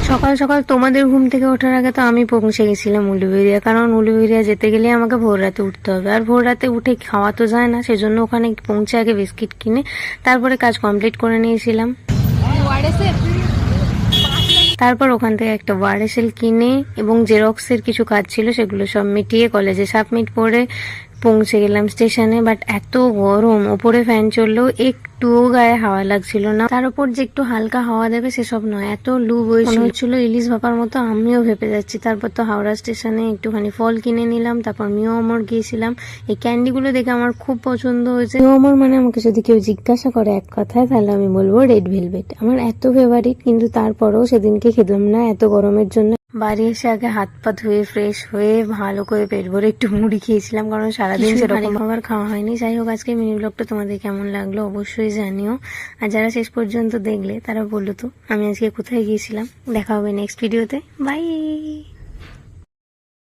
সকাল সকাল তোমাদের ঘুম থেকে ওঠার আগে তো আমি পৌঁছে গেছিলাম উলুবেড়িয়া, কারণ উলুবেড়িয়া যেতে গেলে আমাকে ভোর রাতে উঠতে হবে, আর ভোর রাতে উঠে খাওয়া তো যায় না, সেজন্য ওখানে পৌঁছে আগে বিস্কিট কিনে তারপরে কাজ কমপ্লিট করে নিয়েছিলাম। তারপর ওখান থেকে একটা ওয়ারেসেল কিনে এবং জেরক্সের কিছু কাজ ছিল সেগুলো সব মিটিয়ে কলেজে সাবমিট করে পৌঁছে গেলাম স্টেশনে। বাট এত গরম, ওপরে ফ্যান চললেও একটুও গায়ে হাওয়া লাগছিল না, তার উপর যে একটু হালকা হাওয়া দেবে সেসব নয়, এত লু বইছিল ইলিশ ভাপার মতো, আমিও ভেপে যাচ্ছি। তারপর তো হাওড়া স্টেশনে একটুখানি ফল কিনে নিলাম, তারপর মিও অমর গিয়েছিলাম। এই ক্যান্ডিগুলো দেখে আমার খুব পছন্দ হয়েছে। মিও অমর মানে আমাকে যদি কেউ জিজ্ঞাসা করে এক কথায়, তাহলে আমি বলবো রেড ভেলভেট, আমার এত ফেভারিট। কিন্তু তারপরেও সেদিনকে খেলাম না এত গরমের জন্য। বাড়ি এসে আগে হাত পা ধুয়ে ফ্রেশ হয়ে ভালো করে পেট ভরে একটু মুড়ি খেয়েছিলাম, কারণ সারাদিন সেরকম খাবার খাওয়া হয়নি। যাই হোক, আজকে মিনি ব্লগটা তোমাদের কেমন লাগলো অবশ্যই জানিও, আর যারা শেষ পর্যন্ত দেখলে তারা বলো তো আমি আজকে কোথায় গিয়েছিলাম। দেখা হবে নেক্সট ভিডিওতে, বাই।